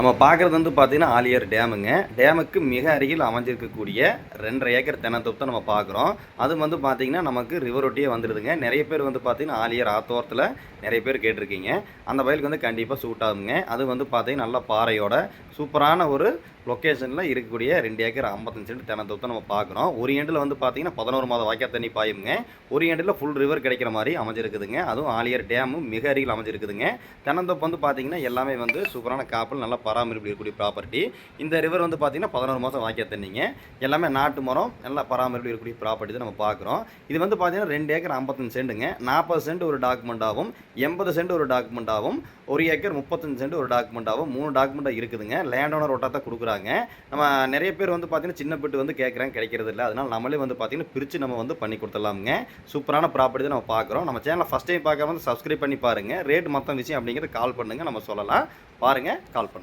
நம்ம பார்க்குறது வந்து பார்த்திங்கன்னா ஆழியார் டேமுங்க. டேமுக்கு மிக அருகில் அமைஞ்சிருக்கக்கூடிய 2.5 ஏக்கர் தென்னந்தோப்பு தான் நம்ம பார்க்குறோம். அது வந்து பார்த்திங்கன்னா நமக்கு ரிவர் ஒட்டியே வந்துடுதுங்க. நிறைய பேர் வந்து பார்த்திங்கன்னா ஆழியார் ஆத்தோரத்தில் நிறைய பேர் கேட்டிருக்கீங்க. அந்த வயலுக்கு வந்து கண்டிப்பாக சூட் ஆகுங்க. அது வந்து பார்த்திங்கன்னா நல்ல பாறையோட சூப்பரான ஒரு லொக்கேஷனில் இருக்கக்கூடிய 2 ஏக்கர் 55 சென்ட் தென்னந்தோப்பு தான் நம்ம பார்க்குறோம். ஒரு எண்டில் வந்து பார்த்திங்கன்னா 11 மாத வாய்க்கால் தண்ணி பாயுங்க. ஒரு எண்டில் ஃபுல் ரிவர் கிடைக்கிற மாதிரி அமைஞ்சிருக்குதுங்க. அதுவும் ஆழியார் டேமும் மிக அருகில் அமைஞ்சிருக்குதுங்க. தென்னந்தோப்பு வந்து பார்த்திங்கன்னா எல்லாமே வந்து சூப்பரான காப்பல் நல்லா பராமரிப்பு இருக்கக்கூடிய ப்ராப்பர்ட்டி. இந்த ரிவர் வந்து பார்த்திங்கன்னா 11 மாதம் வாய்க்கால் தண்ணிங்க. எல்லாமே நாட்டு மரம் நல்லா பராமரிப்பு இருக்கக்கூடிய ப்ராப்பர்ட்டி தான் நம்ம பார்க்குறோம். இது வந்து பார்த்திங்கன்னா 2 ஏக்கர் 55 சென்ட்டுங்க. 40 சென்ட் ஒரு டாக்குமெண்ட்டாகவும் 80 சென்ட் ஒரு டாக்குமெண்ட்டாகவும் 1 ஏக்கர் 35 சென்ட் ஒரு டாக்குமெண்ட்டாகவும் 3 டாக்குமெண்ட்டாக இருக்குதுங்க. லேண்ட் ஓனர் ஒட்டா தான் கொடுக்குறாங்க. நம்ம நிறைய பேர் வந்து பார்த்தீங்கன்னா சின்ன பிட்டு வந்து கேட்குறாங்க, கிடைக்கிறது இல்லை. அதனால் நம்மளே வந்து பார்த்தீங்கன்னா பிரித்து நம்ம வந்து பண்ணி கொடுத்துடலாமுங்க. சூப்பரான ப்ராப்பர்ட்டி தான் நம்ம பார்க்குறோம். நம்ம சேனலை ஃபஸ்ட் டைம் பார்க்க வந்து சப்ஸ்கிரைப் பண்ணி பாருங்கள். ரேட் மொத்தம் விஷயம் அப்படிங்கிறது கால் பண்ணுங்கள், நம்ம சொல்லலாம். பாருங்கள், கால் பண்ணுங்கள்.